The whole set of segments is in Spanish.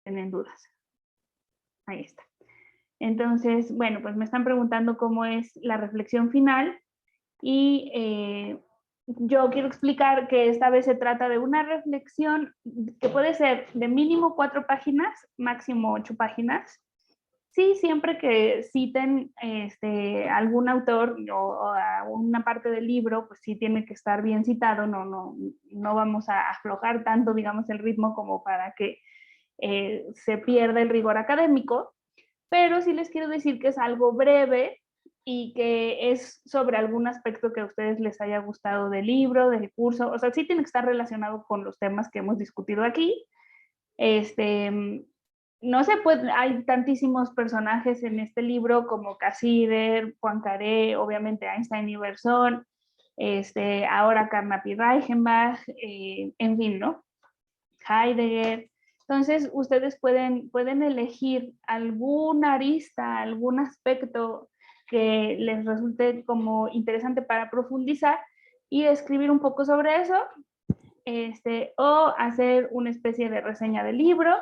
tienen dudas. Ahí está. Entonces, bueno, pues me están preguntando cómo es la reflexión final y yo quiero explicar que esta vez se trata de una reflexión que puede ser de mínimo 4 páginas, máximo 8 páginas. Sí, siempre que citen algún autor o una parte del libro, pues sí tiene que estar bien citado, no vamos a aflojar tanto, digamos, el ritmo como para que se pierda el rigor académico, pero sí les quiero decir que es algo breve y que es sobre algún aspecto que a ustedes les haya gustado del libro, del curso, o sea, sí tiene que estar relacionado con los temas que hemos discutido aquí. No sé, pues hay tantísimos personajes en este libro como Cassirer, Poincaré, obviamente Einstein y Bergson, ahora Carnap y Reichenbach, en fin, ¿no? Heidegger. Entonces, ustedes pueden elegir alguna arista, algún aspecto que les resulte como interesante para profundizar y escribir un poco sobre eso, o hacer una especie de reseña del libro,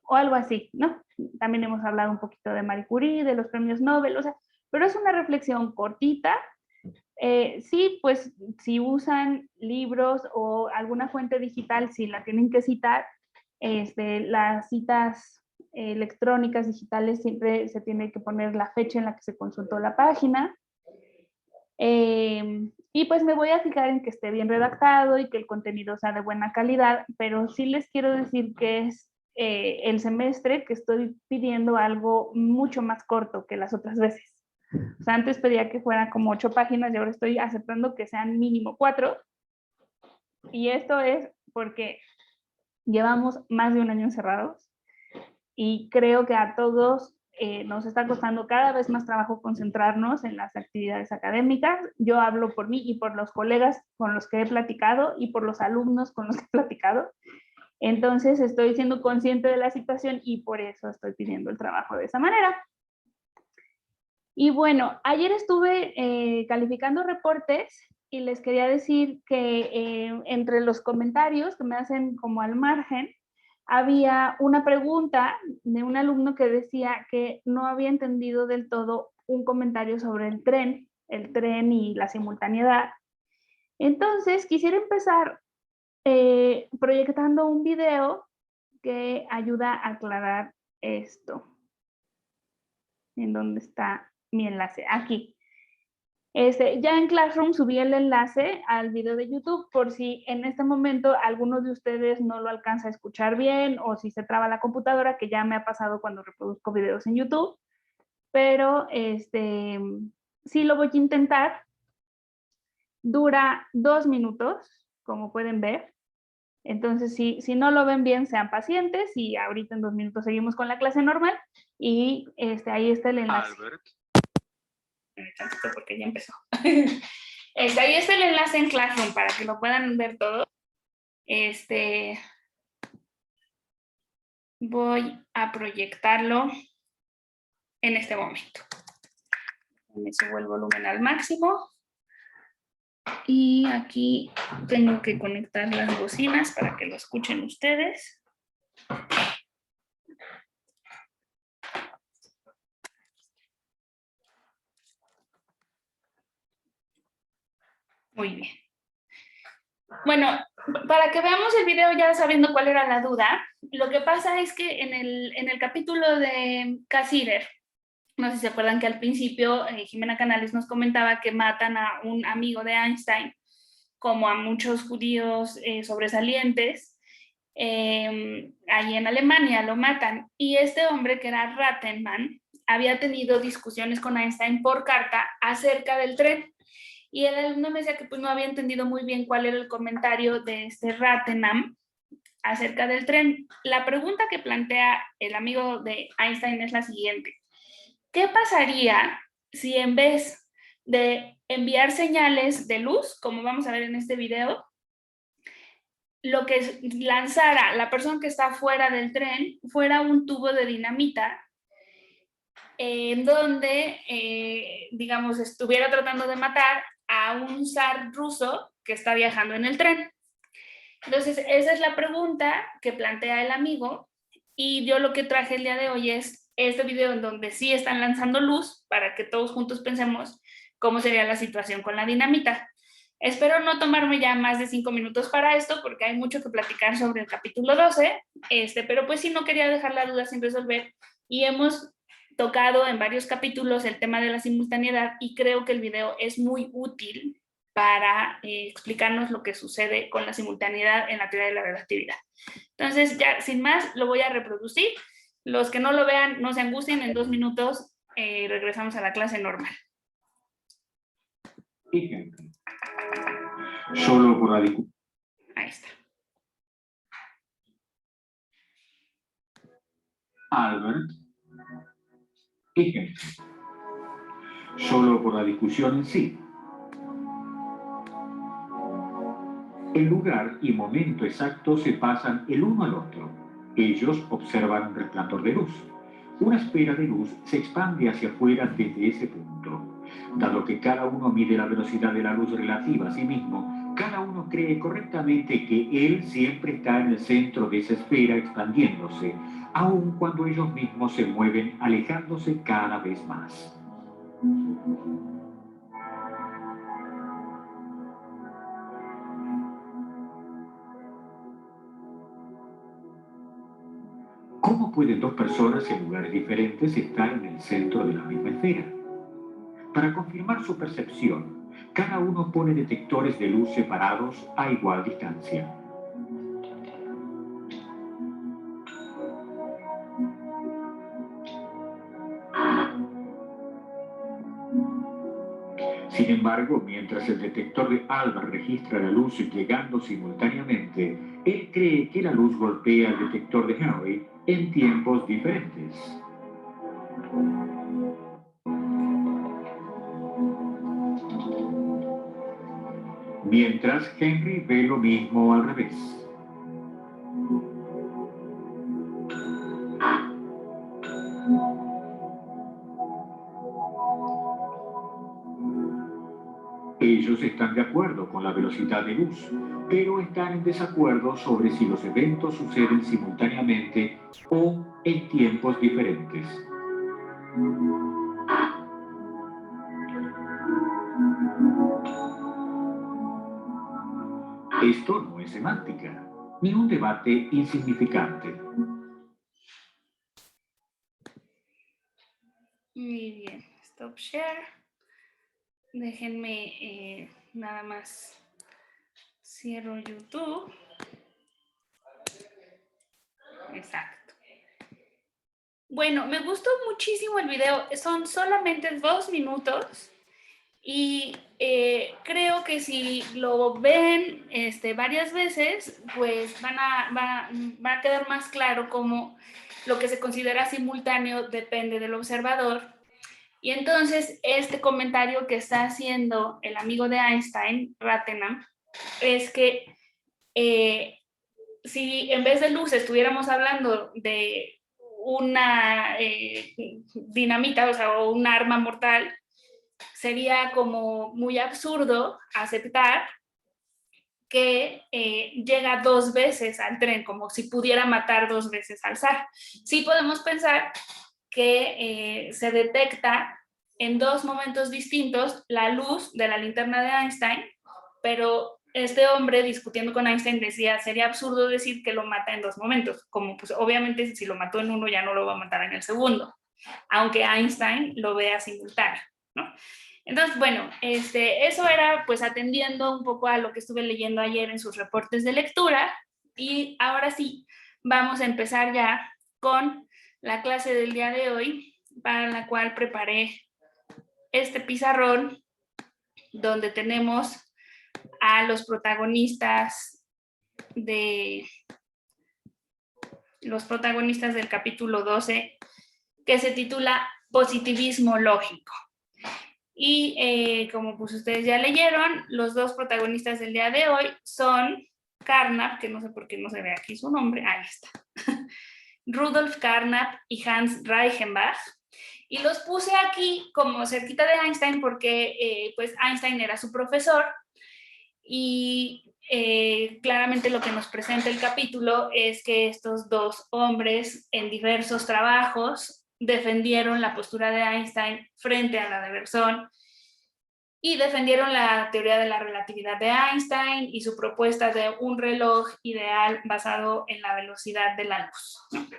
o algo así, ¿no? También hemos hablado un poquito de Marie Curie, de los premios Nobel, o sea, pero es una reflexión cortita. Sí, pues si usan libros o alguna fuente digital, si la tienen que citar, las citas electrónicas digitales siempre se tiene que poner la fecha en la que se consultó la página. Y pues me voy a fijar en que esté bien redactado y que el contenido sea de buena calidad, pero sí les quiero decir que es el semestre que estoy pidiendo algo mucho más corto que las otras veces. O sea, antes pedía que fueran como 8 páginas y ahora estoy aceptando que sean mínimo 4. Y esto es porque llevamos más de un año encerrados y creo que a todos nos está costando cada vez más trabajo concentrarnos en las actividades académicas. Yo hablo por mí y por los colegas con los que he platicado y por los alumnos con los que he platicado. Entonces estoy siendo consciente de la situación y por eso estoy pidiendo el trabajo de esa manera. Y bueno, ayer estuve calificando reportes y les quería decir que entre los comentarios que me hacen como al margen, había una pregunta de un alumno que decía que no había entendido del todo un comentario sobre el tren y la simultaneidad. Entonces, quisiera empezar proyectando un video que ayuda a aclarar esto. ¿En dónde está mi enlace? Aquí. Ya en Classroom subí el enlace al video de YouTube por si en este momento alguno de ustedes no lo alcanza a escuchar bien o si se traba la computadora, que ya me ha pasado cuando reproduzco videos en YouTube. Pero sí lo voy a intentar. Dura 2 minutos, como pueden ver. Entonces, si no lo ven bien, sean pacientes y ahorita en 2 minutos seguimos con la clase normal y ahí está el enlace. Albert. Porque ya empezó. Ahí está el enlace en Classroom para que lo puedan ver todo. Voy a proyectarlo en este momento. Me subo el volumen al máximo. Y aquí tengo que conectar las bocinas para que lo escuchen ustedes. Muy bien. Bueno, para que veamos el video ya sabiendo cuál era la duda, lo que pasa es que en el capítulo de Cassirer, no sé si se acuerdan que al principio Jimena Canales nos comentaba que matan a un amigo de Einstein, como a muchos judíos sobresalientes, allí en Alemania lo matan. Y este hombre, que era Rattenmann, había tenido discusiones con Einstein por carta acerca del tren. Y el alumno me decía que pues no había entendido muy bien cuál era el comentario de este Rattenmann acerca del tren. La pregunta que plantea el amigo de Einstein es la siguiente. ¿Qué pasaría si en vez de enviar señales de luz, como vamos a ver en este video, lo que lanzara la persona que está fuera del tren fuera un tubo de dinamita en donde, digamos, estuviera tratando de matar a un zar ruso que está viajando en el tren? Entonces, esa es la pregunta que plantea el amigo, y yo lo que traje el día de hoy es este video en donde sí están lanzando luz para que todos juntos pensemos cómo sería la situación con la dinamita. Espero no tomarme ya más de 5 minutos para esto, porque hay mucho que platicar sobre el capítulo 12, pero pues sí, no quería dejar la duda sin resolver, y hemos tocado en varios capítulos el tema de la simultaneidad, y creo que el video es muy útil para explicarnos lo que sucede con la simultaneidad en la teoría de la relatividad. Entonces, ya sin más, lo voy a reproducir. Los que no lo vean, no se angustien, en 2 minutos regresamos a la clase normal. Ejemplo. Solo por la discusión. Ahí está. Albert. Ejemplo. Solo por la discusión en sí. El lugar y momento exacto se pasan el uno al otro. Ellos observan un resplandor de luz. Una esfera de luz se expande hacia afuera desde ese punto. Dado que cada uno mide la velocidad de la luz relativa a sí mismo, cada uno cree correctamente que él siempre está en el centro de esa esfera expandiéndose, aun cuando ellos mismos se mueven alejándose cada vez más. ¿Cómo pueden dos personas en lugares diferentes estar en el centro de la misma esfera? Para confirmar su percepción, cada uno pone detectores de luz separados a igual distancia. Sin embargo, mientras el detector de Albert registra la luz llegando simultáneamente, él cree que la luz golpea el detector de Henry en tiempos diferentes. Mientras Henry ve lo mismo al revés. Ellos están de acuerdo con la velocidad de luz, pero están en desacuerdo sobre si los eventos suceden simultáneamente o en tiempos diferentes. Esto no es semántica, ni un debate insignificante. Muy bien, stop share. Déjenme nada más cierro YouTube. Exacto. Bueno, me gustó muchísimo el video. Son solamente 2 minutos. Y creo que si lo ven varias veces, pues va a quedar más claro cómo lo que se considera simultáneo depende del observador. Y entonces este comentario que está haciendo el amigo de Einstein, Rathenam, es que si en vez de luz estuviéramos hablando de una dinamita, o sea, o un arma mortal, sería como muy absurdo aceptar que llega 2 veces al tren, como si pudiera matar 2 veces al zar. Sí podemos pensar que se detecta en 2 momentos distintos la luz de la linterna de Einstein, pero este hombre discutiendo con Einstein decía, sería absurdo decir que lo mata en 2 momentos, como pues obviamente si lo mató en uno ya no lo va a matar en el segundo, aunque Einstein lo vea simultáneo, ¿no? Entonces, bueno, eso era pues atendiendo un poco a lo que estuve leyendo ayer en sus reportes de lectura, y ahora sí, vamos a empezar ya con la clase del día de hoy, para la cual preparé este pizarrón donde tenemos a los protagonistas del capítulo 12, que se titula Positivismo lógico. Y como pues ustedes ya leyeron, los 2 protagonistas del día de hoy son Carnap, que no sé por qué no se ve aquí su nombre, ahí está, Rudolf Carnap y Hans Reichenbach, y los puse aquí como cerquita de Einstein porque pues Einstein era su profesor, y claramente lo que nos presenta el capítulo es que estos dos hombres en diversos trabajos defendieron la postura de Einstein frente a la de Bergson y defendieron la teoría de la relatividad de Einstein y su propuesta de un reloj ideal basado en la velocidad de la luz.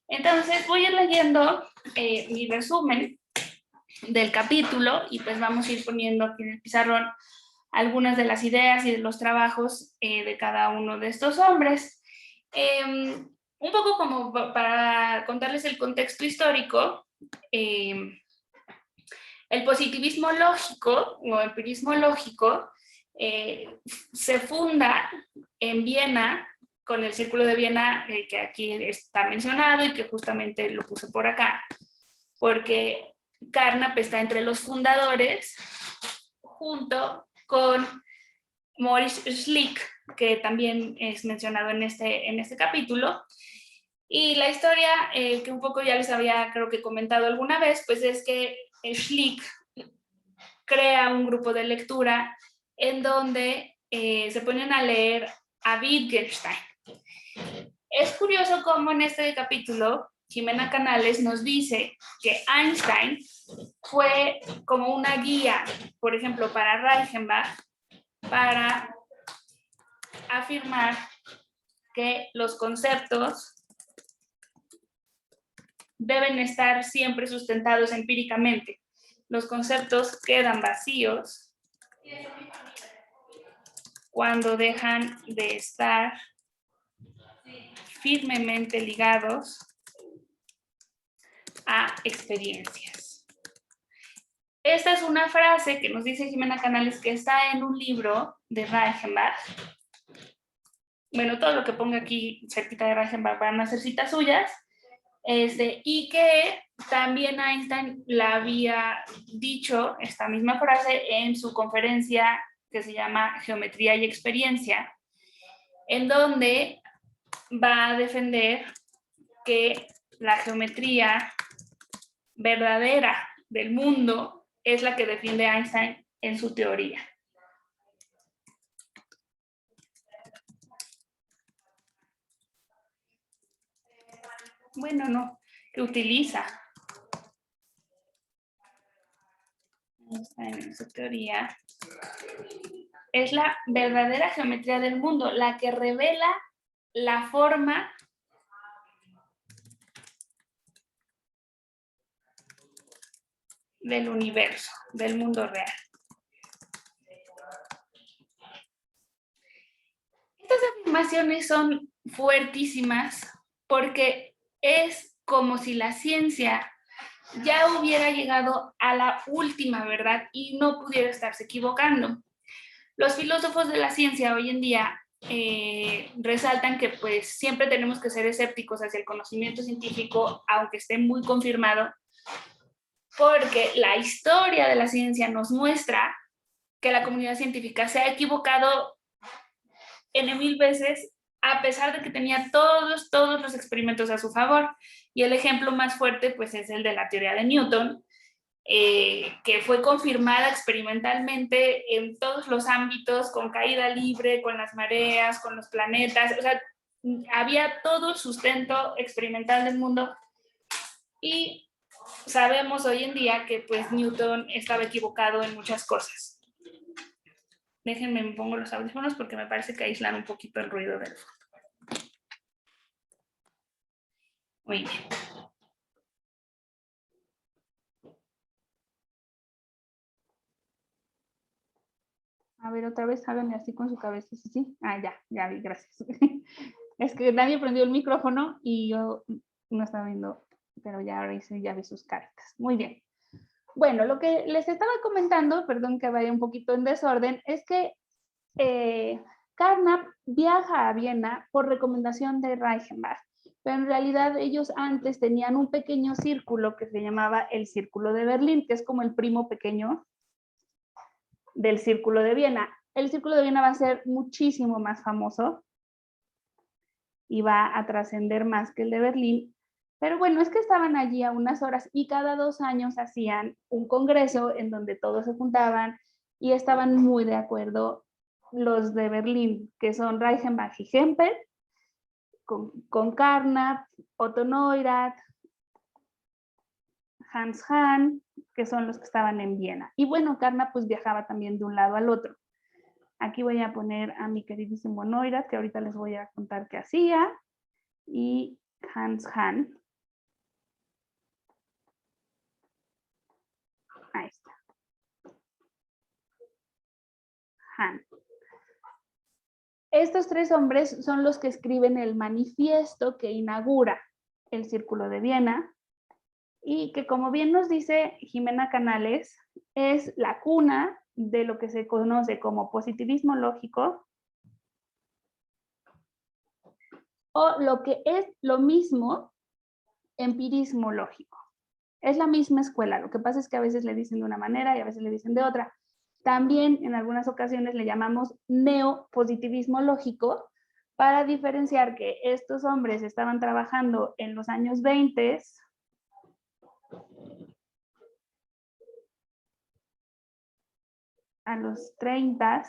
Entonces voy a ir leyendo mi resumen del capítulo y pues vamos a ir poniendo aquí en el pizarrón algunas de las ideas y de los trabajos de cada uno de estos hombres. Un poco como para contarles el contexto histórico, el positivismo lógico o empirismo lógico se funda en Viena con el Círculo de Viena que aquí está mencionado y que justamente lo puse por acá, porque Carnap está entre los fundadores junto con Maurice Schlick, que también es mencionado en este capítulo. Y la historia, que un poco ya les había creo que comentado alguna vez, pues es que Schlick crea un grupo de lectura en donde se ponen a leer a Wittgenstein. Es curioso cómo en este capítulo Jimena Canales nos dice que Einstein fue como una guía, por ejemplo, para Reichenbach, para afirmar que los conceptos deben estar siempre sustentados empíricamente. Los conceptos quedan vacíos cuando dejan de estar firmemente ligados a experiencias. Esta es una frase que nos dice Jimena Canales que está en un libro de Reichenbach. Bueno, todo lo que ponga aquí cerquita de Reichenbach van a ser citas suyas. Y que también Einstein la había dicho, esta misma frase, en su conferencia que se llama Geometría y Experiencia, en donde va a defender que la geometría verdadera del mundo es la que defiende Einstein en su teoría. Bueno, no, que utiliza Einstein en su teoría es la verdadera geometría del mundo, la que revela la forma del universo, del mundo real. Estas afirmaciones son fuertísimas porque es como si la ciencia ya hubiera llegado a la última verdad y no pudiera estarse equivocando. Los filósofos de la ciencia hoy en día resaltan que pues siempre tenemos que ser escépticos hacia el conocimiento científico, aunque esté muy confirmado, porque la historia de la ciencia nos muestra que la comunidad científica se ha equivocado N mil veces, a pesar de que tenía todos los experimentos a su favor. Y el ejemplo más fuerte pues es el de la teoría de Newton, que fue confirmada experimentalmente en todos los ámbitos, con caída libre, con las mareas, con los planetas, o sea, había todo el sustento experimental del mundo y sabemos hoy en día que pues Newton estaba equivocado en muchas cosas. Déjenme, me pongo los audífonos porque me parece que aíslan un poquito el ruido del fondo. Muy bien. A ver, otra vez, háganme así con su cabeza, ¿sí? Ah, ya vi, gracias. Es que nadie prendió el micrófono y yo no estaba viendo, pero ya ahora ya vi sus caritas. Muy bien. Bueno, lo que les estaba comentando, perdón que vaya un poquito en desorden, es que Carnap viaja a Viena por recomendación de Reichenbach, pero en realidad ellos antes tenían un pequeño círculo que se llamaba el Círculo de Berlín, que es como el primo pequeño del Círculo de Viena. El Círculo de Viena va a ser muchísimo más famoso y va a trascender más que el de Berlín, pero bueno, es que estaban allí a unas horas y cada 2 años hacían un congreso en donde todos se juntaban y estaban muy de acuerdo los de Berlín, que son Reichenbach y Hempel, con Carnap, Otto Neurath, Hans Hahn, que son los que estaban en Viena. Y bueno, Carnap pues viajaba también de un lado al otro. Aquí voy a poner a mi queridísimo Neurath, que ahorita les voy a contar qué hacía, y Hans Hahn. Ahí está. Hahn. Estos tres hombres son los que escriben el manifiesto que inaugura el Círculo de Viena y que, como bien nos dice Jimena Canales, es la cuna de lo que se conoce como positivismo lógico, o lo que es lo mismo, empirismo lógico. Es la misma escuela, lo que pasa es que a veces le dicen de una manera y a veces le dicen de otra. También en algunas ocasiones le llamamos neopositivismo lógico para diferenciar que estos hombres estaban trabajando en los años 20 a los 30,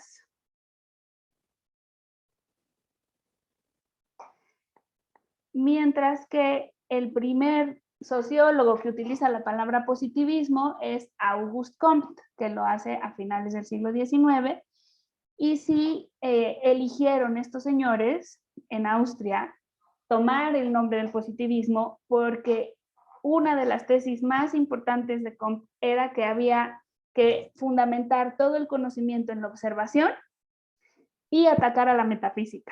mientras que el primer sociólogo que utiliza la palabra positivismo es Auguste Comte, que lo hace a finales del siglo XIX. Y sí eligieron estos señores en Austria tomar el nombre del positivismo porque una de las tesis más importantes de Comte era que había que fundamentar todo el conocimiento en la observación y atacar a la metafísica.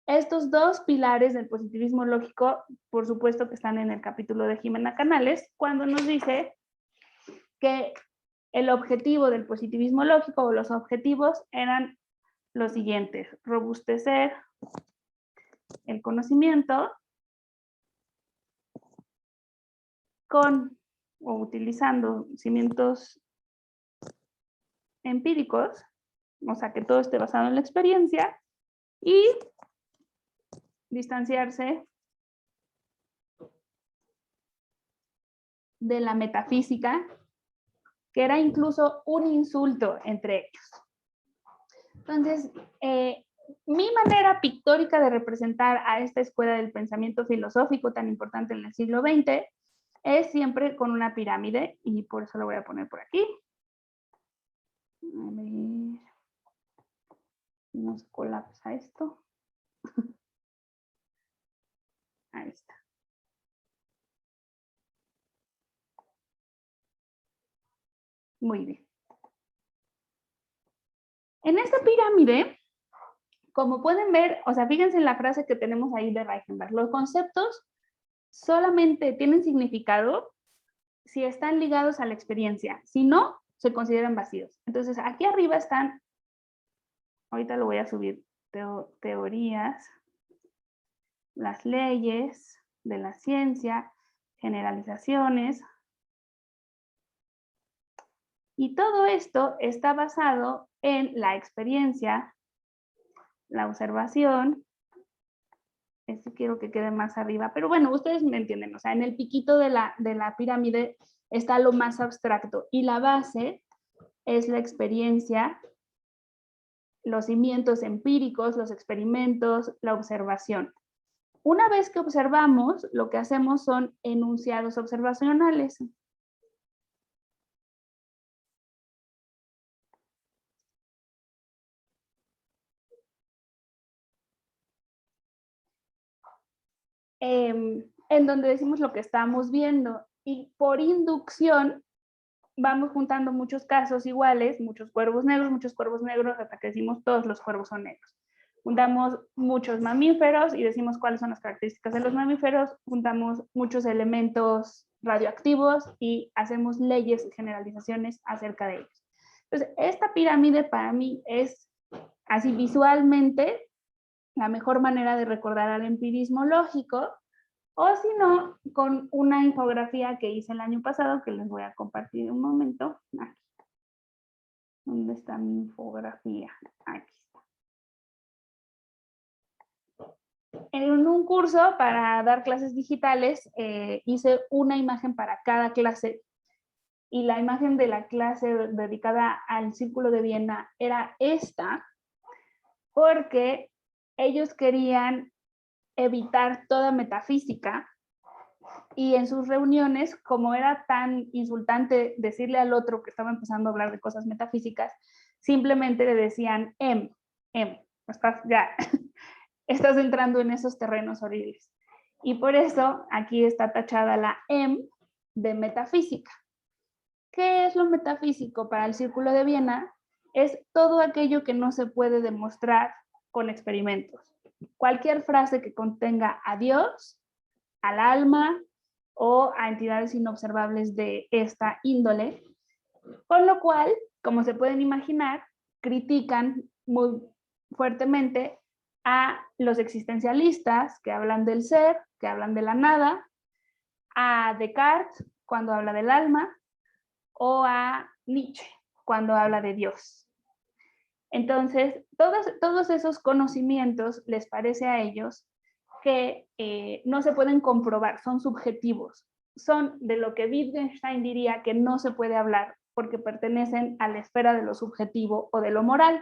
Estos dos pilares del positivismo lógico, por supuesto que están en el capítulo de Jimena Canales, cuando nos dice que el objetivo del positivismo lógico o los objetivos eran los siguientes: robustecer el conocimiento con o utilizando cimientos empíricos, o sea, que todo esté basado en la experiencia, y distanciarse de la metafísica, que era incluso un insulto entre ellos. Entonces, mi manera pictórica de representar a esta escuela del pensamiento filosófico tan importante en el siglo XX es siempre con una pirámide, y por eso lo voy a poner por aquí. A ver, nos colapsa esto. Ahí está. Muy bien. En esta pirámide, como pueden ver, o sea, fíjense en la frase que tenemos ahí de Reichenbach, los conceptos solamente tienen significado si están ligados a la experiencia, si no, se consideran vacíos. Entonces, aquí arriba están, ahorita lo voy a subir, teorías, las leyes de la ciencia, generalizaciones, y todo esto está basado en la experiencia, la observación. Esto quiero que quede más arriba, pero bueno, ustedes me entienden, o sea, en el piquito de la pirámide está lo más abstracto y la base es la experiencia, los cimientos empíricos, los experimentos, la observación. Una vez que observamos, lo que hacemos son enunciados observacionales. En donde decimos lo que estamos viendo, y por inducción vamos juntando muchos casos iguales, muchos cuervos negros, hasta que decimos todos los cuervos son negros. Juntamos muchos mamíferos y decimos cuáles son las características de los mamíferos, juntamos muchos elementos radioactivos y hacemos leyes y generalizaciones acerca de ellos. Entonces, esta pirámide para mí es así visualmente la mejor manera de recordar al empirismo lógico, o si no, con una infografía que hice el año pasado, que les voy a compartir un momento. Aquí. ¿Dónde está mi infografía? Aquí está. En un curso para dar clases digitales, hice una imagen para cada clase, y la imagen de la clase dedicada al Círculo de Viena era esta, porque ellos querían evitar toda metafísica y en sus reuniones, como era tan insultante decirle al otro que estaba empezando a hablar de cosas metafísicas, simplemente le decían ya estás entrando en esos terrenos horribles. Y por eso aquí está tachada la de metafísica. ¿Qué es lo metafísico para el Círculo de Viena? Es todo aquello que no se puede demostrar con experimentos. Cualquier frase que contenga a Dios, al alma o a entidades inobservables de esta índole, con lo cual, como se pueden imaginar, critican muy fuertemente a los existencialistas que hablan del ser, que hablan de la nada, a Descartes cuando habla del alma, o a Nietzsche cuando habla de Dios. Entonces, todos esos conocimientos les parece a ellos que no se pueden comprobar, son subjetivos, son de lo que Wittgenstein diría que no se puede hablar porque pertenecen a la esfera de lo subjetivo o de lo moral.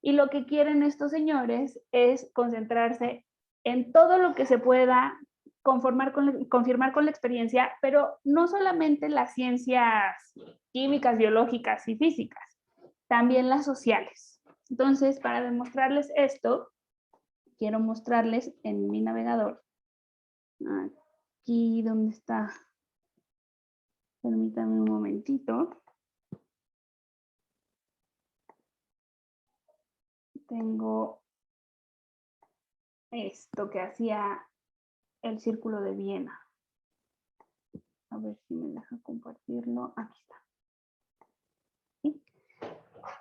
Y lo que quieren estos señores es concentrarse en todo lo que se pueda confirmar con la experiencia, pero no solamente las ciencias químicas, biológicas y físicas, también las sociales. Entonces, para demostrarles esto, quiero mostrarles en mi navegador, aquí donde está, permítanme un momentito. Tengo esto que hacía el Círculo de Viena. A ver si me deja compartirlo. Aquí está. ¿Sí?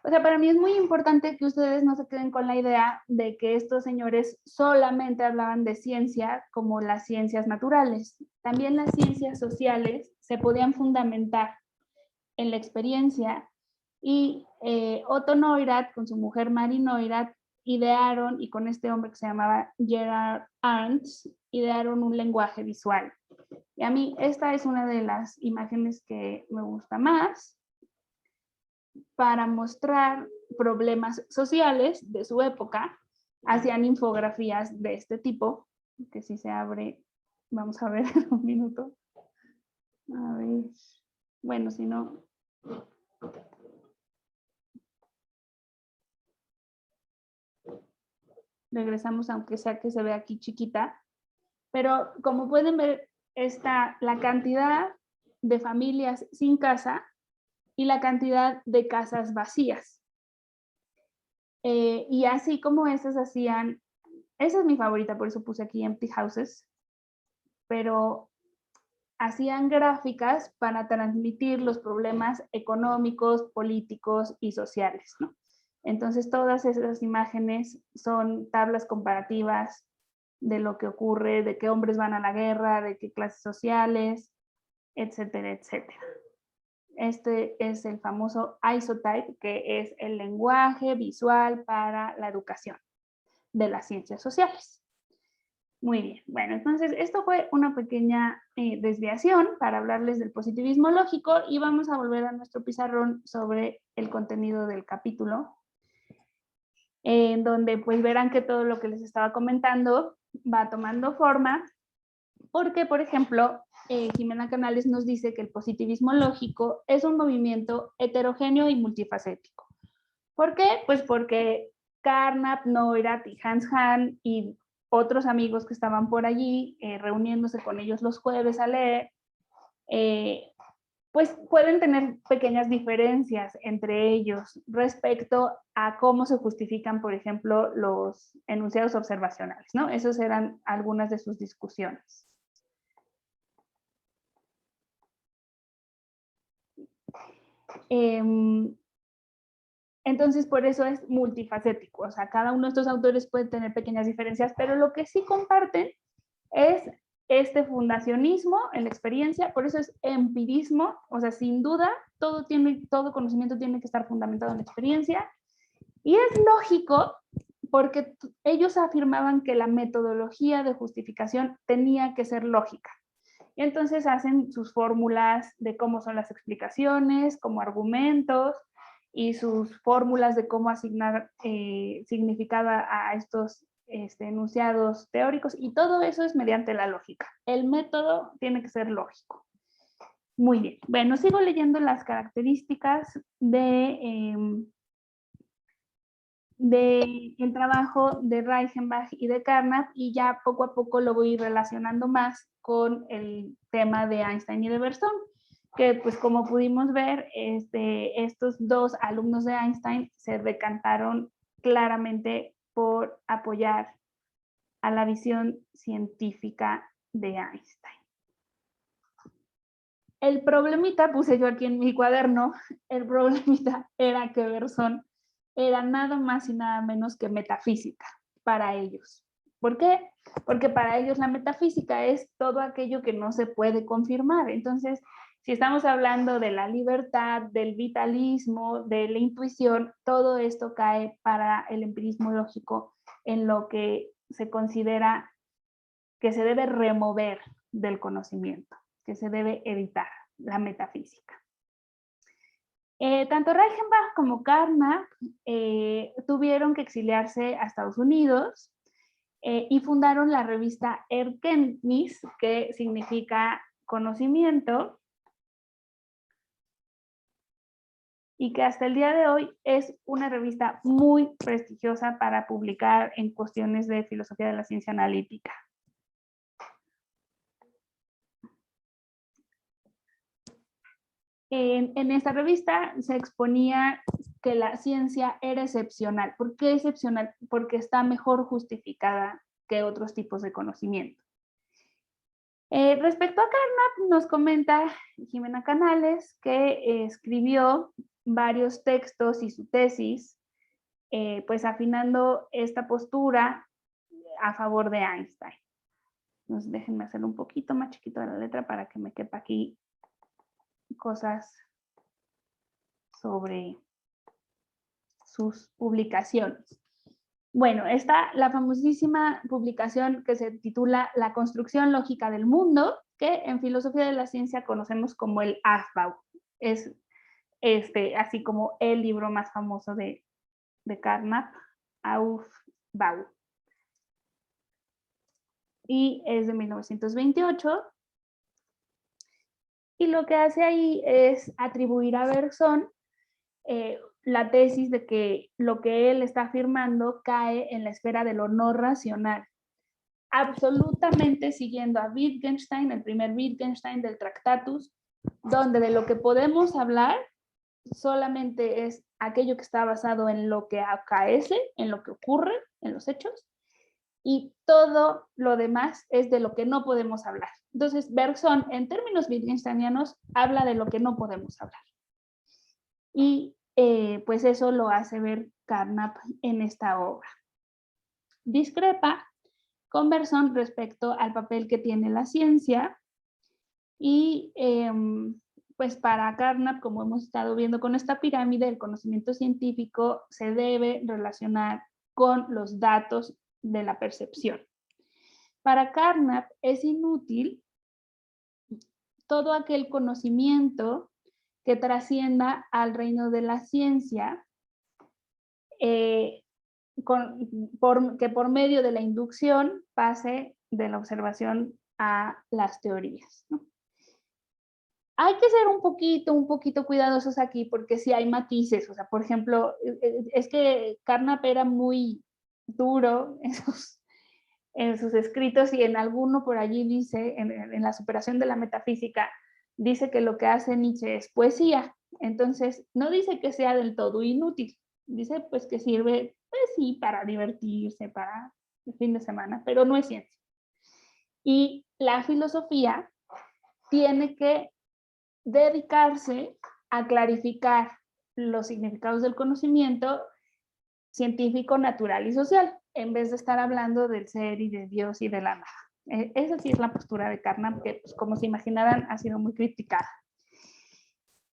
O sea, para mí es muy importante que ustedes no se queden con la idea de que estos señores solamente hablaban de ciencia como las ciencias naturales. También las ciencias sociales se podían fundamentar en la experiencia y Otto Neurath con su mujer Marie Neurath idearon, y con este hombre que se llamaba Gerard Arndt, idearon un lenguaje visual. Y a mí esta es una de las imágenes que me gusta más para mostrar problemas sociales de su época. Hacían infografías de este tipo, que si se abre, vamos a ver en un minuto. A ver, bueno, si no... Regresamos, aunque sea que se vea aquí chiquita, pero como pueden ver, está la cantidad de familias sin casa y la cantidad de casas vacías. Y así como esas hacían, esa es mi favorita, por eso puse aquí Empty Houses, pero hacían gráficas para transmitir los problemas económicos, políticos y sociales, ¿no? Entonces, todas esas imágenes son tablas comparativas de lo que ocurre, de qué hombres van a la guerra, de qué clases sociales, etcétera, etcétera. Este es el famoso isotype, que es el lenguaje visual para la educación de las ciencias sociales. Muy bien, bueno, entonces esto fue una pequeña desviación para hablarles del positivismo lógico y vamos a volver a nuestro pizarrón sobre el contenido del capítulo, en donde pues verán que todo lo que les estaba comentando va tomando forma, porque por ejemplo, Jimena Canales nos dice que el positivismo lógico es un movimiento heterogéneo y multifacético. ¿Por qué? Pues porque Carnap, Neurath y Hans Hahn y otros amigos que estaban por allí, reuniéndose con ellos los jueves a leer, pues pueden tener pequeñas diferencias entre ellos respecto a cómo se justifican, por ejemplo, los enunciados observacionales, ¿no? Esas eran algunas de sus discusiones. Entonces, por eso es multifacético. O sea, cada uno de estos autores puede tener pequeñas diferencias, pero lo que sí comparten es este fundacionismo en la experiencia, por eso es empirismo. O sea, sin duda, todo conocimiento tiene que estar fundamentado en la experiencia. Y es lógico porque ellos afirmaban que la metodología de justificación tenía que ser lógica. Y entonces hacen sus fórmulas de cómo son las explicaciones, como argumentos, y sus fórmulas de cómo asignar significado a estos enunciados teóricos, y todo eso es mediante la lógica. El método tiene que ser lógico. Muy bien. Bueno, sigo leyendo las características del trabajo de Reichenbach y de Carnap, y ya poco a poco lo voy relacionando más con el tema de Einstein y de Bergson, que pues como pudimos ver, estos dos alumnos de Einstein se decantaron claramente por apoyar a la visión científica de Einstein. El problemita, puse yo aquí en mi cuaderno, el problemita era que Bergson era nada más y nada menos que metafísica para ellos. ¿Por qué? Porque para ellos la metafísica es todo aquello que no se puede confirmar. Entonces, si estamos hablando de la libertad, del vitalismo, de la intuición, todo esto cae para el empirismo lógico en lo que se considera que se debe remover del conocimiento, que se debe evitar, la metafísica. Tanto Reichenbach como Carnap tuvieron que exiliarse a Estados Unidos y fundaron la revista Erkenntnis, que significa conocimiento, y que hasta el día de hoy es una revista muy prestigiosa para publicar en cuestiones de filosofía de la ciencia analítica. En esta revista se exponía que la ciencia era excepcional. ¿Por qué excepcional? Porque está mejor justificada que otros tipos de conocimiento. Respecto a Carnap, nos comenta Jimena Canales que escribió varios textos y su tesis, pues afinando esta postura a favor de Einstein. Entonces, déjenme hacerlo un poquito más chiquito de la letra para que me quepa aquí cosas sobre sus publicaciones. Bueno, está la famosísima publicación que se titula La construcción lógica del mundo, que en filosofía de la ciencia conocemos como el Aufbau. Es así como el libro más famoso de Carnap, Aufbau. Y es de 1928. Y lo que hace ahí es atribuir a Bergson la tesis de que lo que él está afirmando cae en la esfera de lo no racional, absolutamente siguiendo a Wittgenstein, el primer Wittgenstein del Tractatus, donde de lo que podemos hablar solamente es aquello que está basado en lo que acaece, en lo que ocurre, en los hechos, y todo lo demás es de lo que no podemos hablar. Entonces, Bergson, en términos wittgensteinianos, habla de lo que no podemos hablar. Y pues eso lo hace ver Carnap en esta obra. Discrepa con Bergson respecto al papel que tiene la ciencia y pues para Carnap, como hemos estado viendo con esta pirámide, el conocimiento científico se debe relacionar con los datos de la percepción. Para Carnap es inútil todo aquel conocimiento que trascienda al reino de la ciencia, que por medio de la inducción pase de la observación a las teorías, ¿no? Hay que ser un poquito cuidadosos aquí porque sí hay matices. O sea, por ejemplo, es que Carnap era muy duro en sus escritos, y en alguno por allí dice, en la superación de la metafísica, dice que lo que hace Nietzsche es poesía. Entonces, no dice que sea del todo inútil. Dice pues que sirve, pues sí, para divertirse, para el fin de semana, pero no es ciencia. Y la filosofía tiene que dedicarse a clarificar los significados del conocimiento científico, natural y social, en vez de estar hablando del ser y de Dios y de la nada. Esa sí es la postura de Carnap, que pues, como se imaginarán ha sido muy criticada.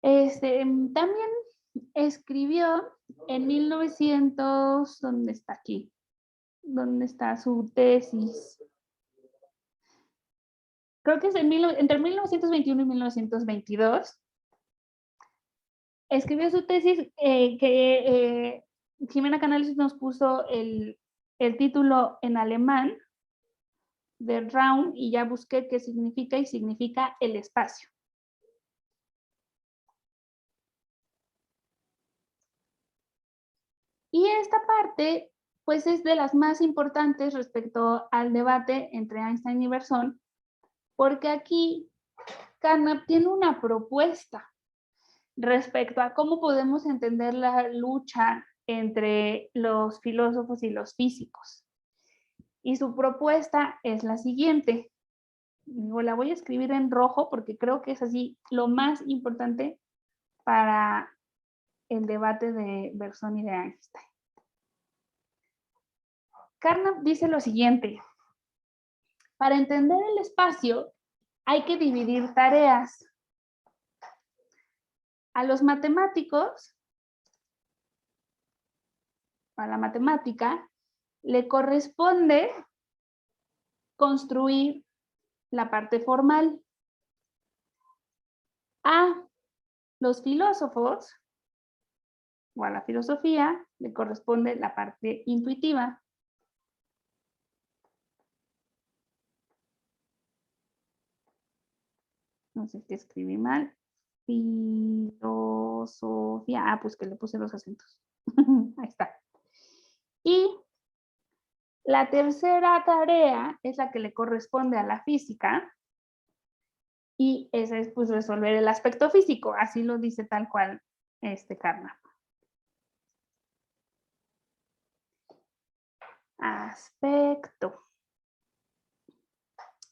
También escribió en 1900, ¿dónde está aquí? ¿Dónde está su tesis? Creo que es entre 1921 y 1922. escribió su tesis, Jimena Canales nos puso el título en alemán de Raum, y ya busqué qué significa, y significa el espacio. Y esta parte, pues, es de las más importantes respecto al debate entre Einstein y Bergson, porque aquí Carnap tiene una propuesta respecto a cómo podemos entender la lucha entre los filósofos y los físicos. Y su propuesta es la siguiente. La voy a escribir en rojo porque creo que es así lo más importante para el debate de Bergson y de Einstein. Carnap dice lo siguiente: para entender el espacio hay que dividir tareas. A los matemáticos, a la matemática, le corresponde construir la parte formal. A los filósofos o a la filosofía le corresponde la parte intuitiva. No sé si escribí mal. Filosofía. Pues que le puse los acentos. Ahí está. Y la tercera tarea es la que le corresponde a la física. Y esa es, pues, resolver el aspecto físico. Así lo dice tal cual Carnap. Aspecto.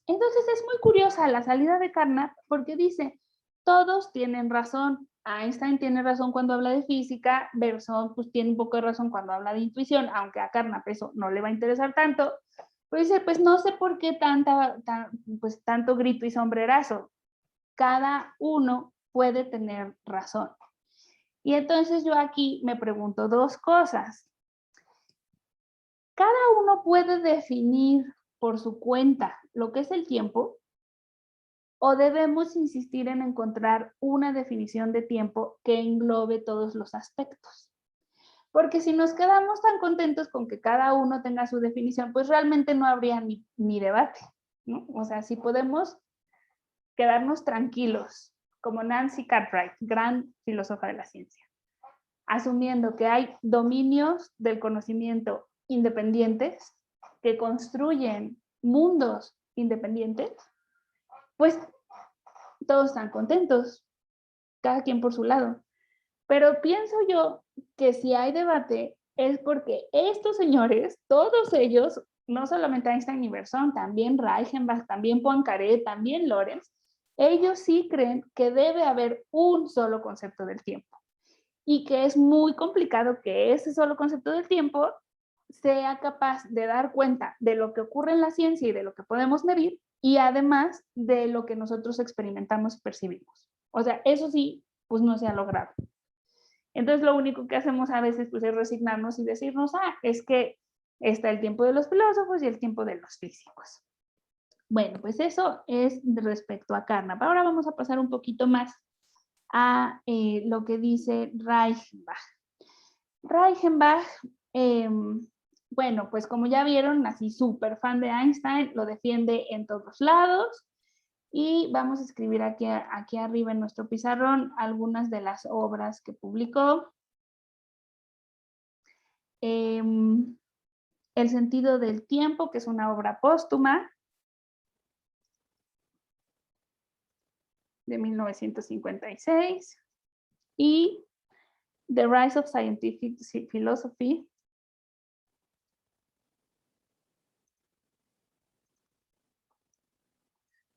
Entonces es muy curiosa la salida de Carnap porque dice, todos tienen razón. Einstein tiene razón cuando habla de física, Bergson pues tiene un poco de razón cuando habla de intuición, aunque a Carnap eso no le va a interesar tanto. Pues dice, pues no sé por qué tanto grito y sombrerazo. Cada uno puede tener razón. Y entonces yo aquí me pregunto dos cosas. Cada uno puede definir por su cuenta lo que es el tiempo, o debemos insistir en encontrar una definición de tiempo que englobe todos los aspectos. Porque si nos quedamos tan contentos con que cada uno tenga su definición, pues realmente no habría ni debate, ¿no? O sea, si podemos quedarnos tranquilos, como Nancy Cartwright, gran filósofa de la ciencia, asumiendo que hay dominios del conocimiento independientes que construyen mundos independientes, pues todos están contentos, cada quien por su lado. Pero pienso yo que si hay debate es porque estos señores, todos ellos, no solamente Einstein y Bergson, también Reichenbach, también Poincaré, también Lorentz, ellos sí creen que debe haber un solo concepto del tiempo y que es muy complicado que ese solo concepto del tiempo sea capaz de dar cuenta de lo que ocurre en la ciencia y de lo que podemos medir, y además de lo que nosotros experimentamos y percibimos. O sea, eso sí, pues no se ha logrado. Entonces lo único que hacemos a veces pues es resignarnos y decirnos, es que está el tiempo de los filósofos y el tiempo de los físicos. Bueno, pues eso es respecto a Carnap. Ahora vamos a pasar un poquito más a lo que dice Reichenbach. Reichenbach, bueno, pues como ya vieron, así súper fan de Einstein, lo defiende en todos lados. Y vamos a escribir aquí arriba en nuestro pizarrón algunas de las obras que publicó. El sentido del tiempo, que es una obra póstuma de 1956. Y The Rise of Scientific Philosophy.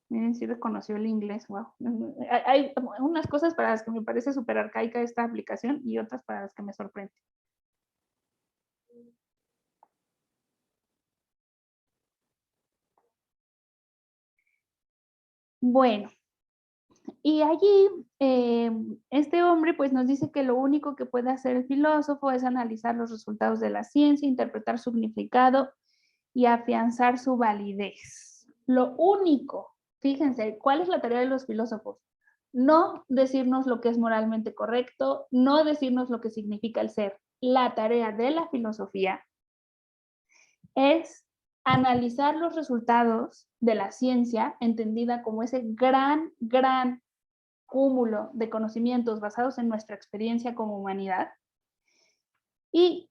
Miren, sí reconoció el inglés, wow. Hay unas cosas para las que me parece súper arcaica esta aplicación y otras para las que me sorprende. Bueno, y allí este hombre pues nos dice que lo único que puede hacer el filósofo es analizar los resultados de la ciencia, interpretar su significado y afianzar su validez. Lo único, fíjense, ¿cuál es la tarea de los filósofos? no decirnos lo que es moralmente correcto, no decirnos lo que significa el ser. La tarea de la filosofía es analizar los resultados de la ciencia, entendida como ese gran cúmulo de conocimientos basados en nuestra experiencia como humanidad, y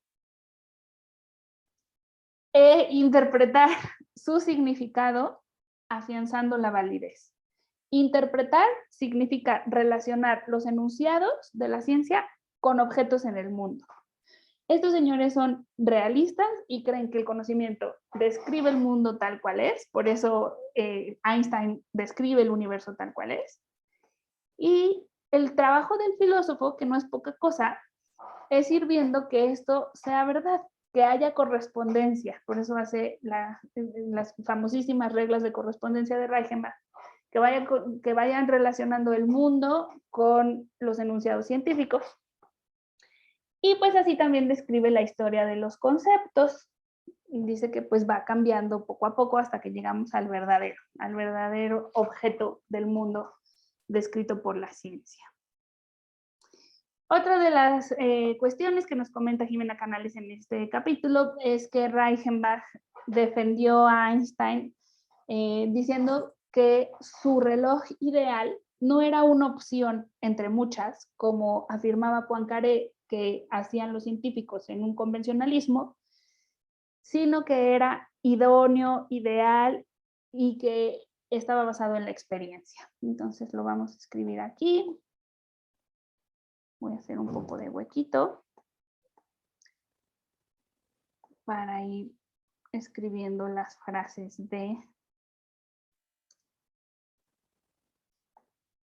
interpretar su significado afianzando la validez. Interpretar significa relacionar los enunciados de la ciencia con objetos en el mundo. Estos señores son realistas y creen que el conocimiento describe el mundo tal cual es, por eso Einstein describe el universo tal cual es. Y el trabajo del filósofo, que no es poca cosa, es ir viendo que esto sea verdad, que haya correspondencia. Por eso hace las famosísimas reglas de correspondencia de Reichenbach, que vayan relacionando el mundo con los enunciados científicos. Y pues así también describe la historia de los conceptos. Dice que pues va cambiando poco a poco hasta que llegamos al verdadero objeto del mundo descrito por la ciencia. Otra de las cuestiones que nos comenta Jimena Canales en este capítulo es que Reichenbach defendió a Einstein diciendo que su reloj ideal no era una opción entre muchas, como afirmaba Poincaré que hacían los científicos en un convencionalismo, sino que era idóneo, ideal y que estaba basado en la experiencia. Entonces lo vamos a escribir aquí. Voy a hacer un poco de huequito para ir escribiendo las frases de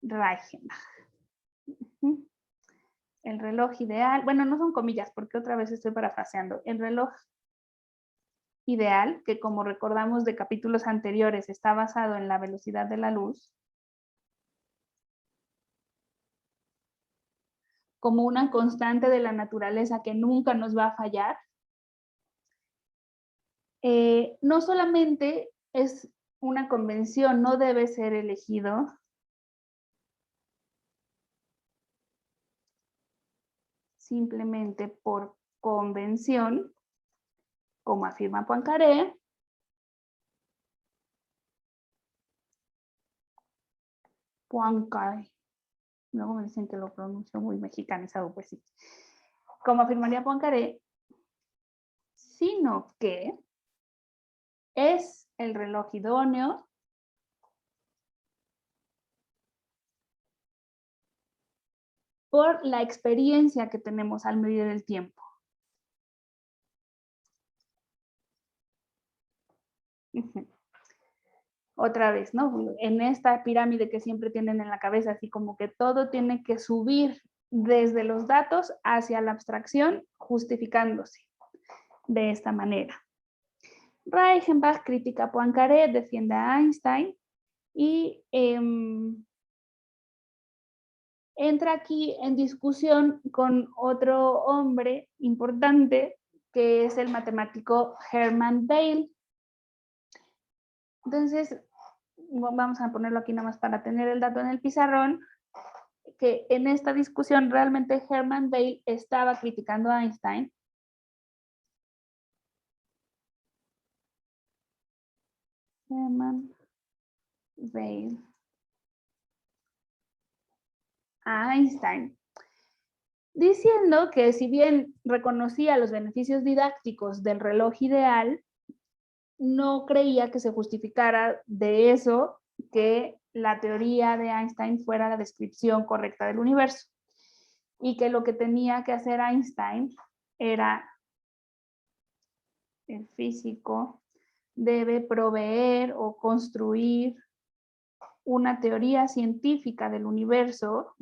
Reichenbach. El reloj ideal, bueno, no son comillas porque otra vez estoy parafraseando. El reloj ideal, que como recordamos de capítulos anteriores, está basado en la velocidad de la luz, como una constante de la naturaleza que nunca nos va a fallar, no solamente es una convención, no debe ser elegido, simplemente por convención, como afirma Poincaré, luego me dicen que lo pronuncio muy mexicanizado, pues sí, como afirmaría Poincaré, sino que es el reloj idóneo por la experiencia que tenemos al medir el tiempo. Otra vez, ¿no? En esta pirámide que siempre tienen en la cabeza, así como que todo tiene que subir desde los datos hacia la abstracción, justificándose de esta manera. Reichenbach critica a Poincaré, defiende a Einstein y entra aquí en discusión con otro hombre importante que es el matemático Hermann Weyl. Entonces, vamos a ponerlo aquí nada más para tener el dato en el pizarrón, que en esta discusión realmente Hermann Weyl estaba criticando a Einstein. Hermann Weyl a Einstein, diciendo que si bien reconocía los beneficios didácticos del reloj ideal, no creía que se justificara de eso que la teoría de Einstein fuera la descripción correcta del universo y que lo que tenía que hacer Einstein era, el físico debe proveer o construir una teoría científica del universo,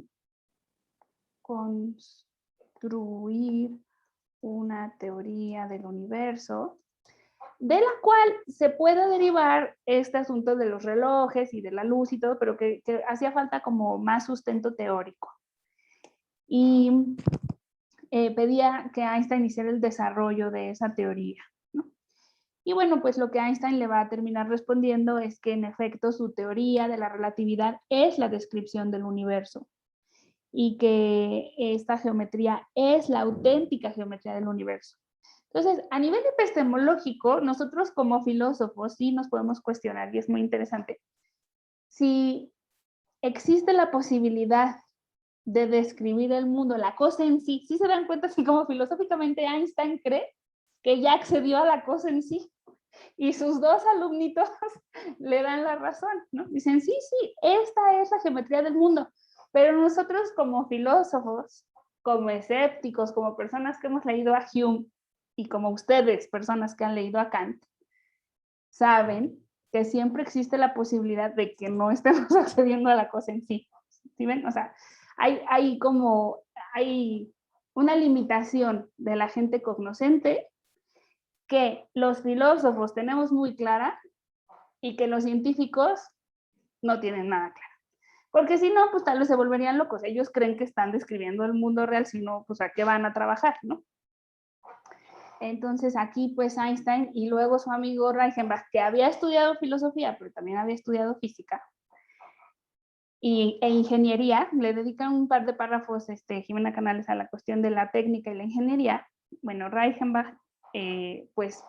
construir una teoría del universo, de la cual se puede derivar este asunto de los relojes y de la luz y todo, pero que hacía falta como más sustento teórico. Y pedía que Einstein hiciera el desarrollo de esa teoría, ¿no? Y bueno, pues lo que Einstein le va a terminar respondiendo es que en efecto su teoría de la relatividad es la descripción del universo y que esta geometría es la auténtica geometría del universo. Entonces, a nivel epistemológico, nosotros como filósofos sí nos podemos cuestionar, y es muy interesante, si existe la posibilidad de describir el mundo, la cosa en sí. ¿Sí se dan cuenta si como filosóficamente Einstein cree que ya accedió a la cosa en sí? Y sus dos alumnitos le dan la razón, ¿no? Dicen, sí, sí, esta es la geometría del mundo. Pero nosotros como filósofos, como escépticos, como personas que hemos leído a Hume y como ustedes, personas que han leído a Kant, saben que siempre existe la posibilidad de que no estemos accediendo a la cosa en sí. ¿Sí ven? O sea, hay una limitación de la gente cognoscente que los filósofos tenemos muy clara y que los científicos no tienen nada claro. Porque si no, pues tal vez se volverían locos. Ellos creen que están describiendo el mundo real, si no, pues a qué van a trabajar, ¿no? Entonces aquí pues Einstein y luego su amigo Reichenbach, que había estudiado filosofía, pero también había estudiado física e ingeniería, le dedican un par de párrafos, Jimena Canales, a la cuestión de la técnica y la ingeniería. Bueno, Reichenbach pues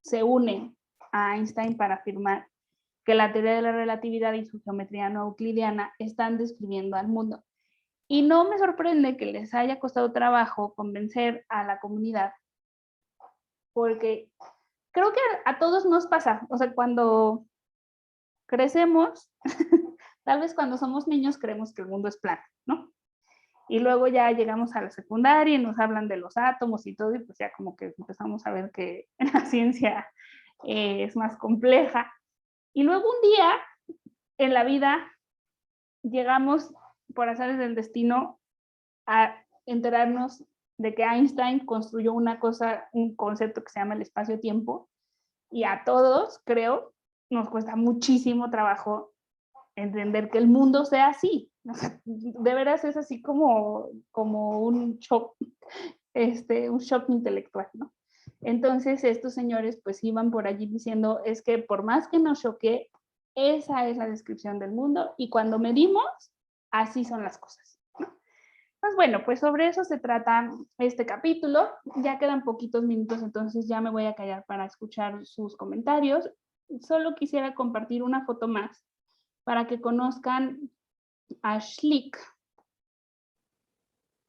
se une a Einstein para afirmar que la teoría de la relatividad y su geometría no euclidiana están describiendo al mundo. Y no me sorprende que les haya costado trabajo convencer a la comunidad, porque creo que a todos nos pasa, o sea, cuando crecemos, tal vez cuando somos niños creemos que el mundo es plano, ¿no? Y luego ya llegamos a la secundaria y nos hablan de los átomos y todo, y pues ya como que empezamos a ver que la ciencia es más compleja. Y luego un día en la vida llegamos, por azares del destino, a enterarnos de que Einstein construyó una cosa, un concepto que se llama el espacio-tiempo, y a todos, creo, nos cuesta muchísimo trabajo entender que el mundo sea así. O sea, de veras es así como un shock, un shock intelectual, ¿no? Entonces estos señores pues iban por allí diciendo, es que por más que nos choque, esa es la descripción del mundo y cuando medimos, así son las cosas, ¿no? Pues bueno, pues sobre eso se trata este capítulo. Ya quedan poquitos minutos, entonces ya me voy a callar para escuchar sus comentarios. Solo quisiera compartir una foto más para que conozcan a Schlick.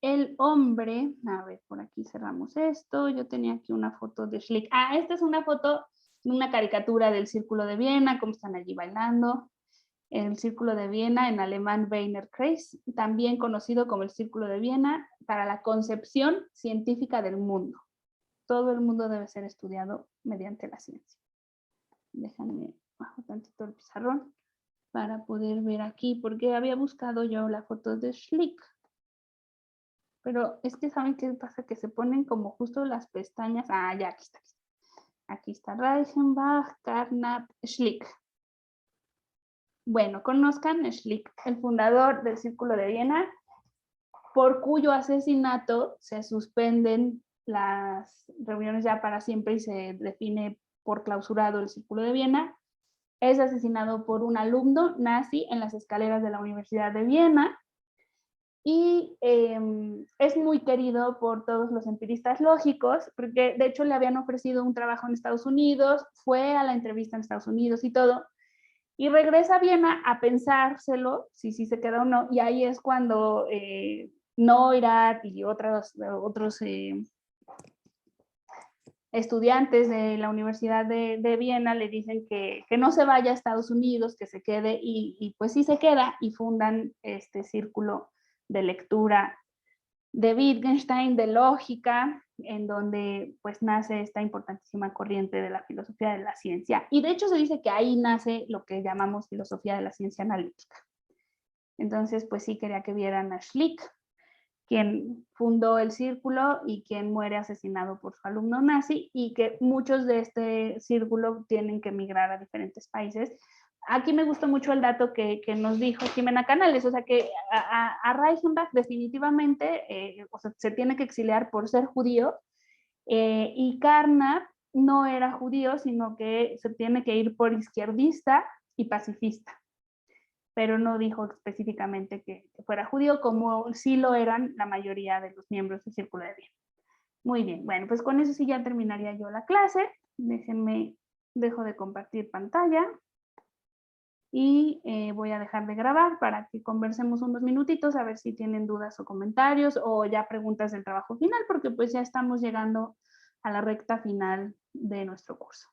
El hombre, a ver, por aquí cerramos esto. Yo tenía aquí una foto de Schlick. Ah, esta es una foto de una caricatura del Círculo de Viena, cómo están allí bailando. El Círculo de Viena, en alemán Wiener Kreis, también conocido como el Círculo de Viena, para la concepción científica del mundo. Todo el mundo debe ser estudiado mediante la ciencia. Déjame bajo tantito el pizarrón para poder ver aquí, porque había buscado yo la foto de Schlick. Pero es que ¿saben qué pasa? Que se ponen como justo las pestañas. Ah, ya, aquí está. Aquí está Reichenbach, Carnap, Schlick. Bueno, conozcan a Schlick, el fundador del Círculo de Viena, por cuyo asesinato se suspenden las reuniones ya para siempre y se define por clausurado el Círculo de Viena. Es asesinado por un alumno nazi en las escaleras de la Universidad de Viena y es muy querido por todos los empiristas lógicos, porque de hecho le habían ofrecido un trabajo en Estados Unidos, fue a la entrevista en Estados Unidos y todo, y regresa a Viena a pensárselo, si sí se queda o no, y ahí es cuando Neurath y otros estudiantes de la Universidad de Viena le dicen que no se vaya a Estados Unidos, que se quede, y pues sí se queda, y fundan este círculo de lectura de Wittgenstein, de lógica, en donde pues nace esta importantísima corriente de la filosofía de la ciencia. Y de hecho se dice que ahí nace lo que llamamos filosofía de la ciencia analítica. Entonces, pues sí quería que vieran a Schlick, quien fundó el círculo y quien muere asesinado por su alumno nazi, y que muchos de este círculo tienen que emigrar a diferentes países. Aquí me gustó mucho el dato que nos dijo Jimena Canales, o sea que a Reichenbach definitivamente o sea, se tiene que exiliar por ser judío, y Carnap no era judío, sino que se tiene que ir por izquierdista y pacifista, pero no dijo específicamente que fuera judío, como sí lo eran la mayoría de los miembros del Círculo de Bien. Muy bien, bueno, pues con eso sí ya terminaría yo la clase. Déjenme, dejo de compartir pantalla y voy a dejar de grabar para que conversemos unos minutitos a ver si tienen dudas o comentarios o ya preguntas del trabajo final, porque pues ya estamos llegando a la recta final de nuestro curso.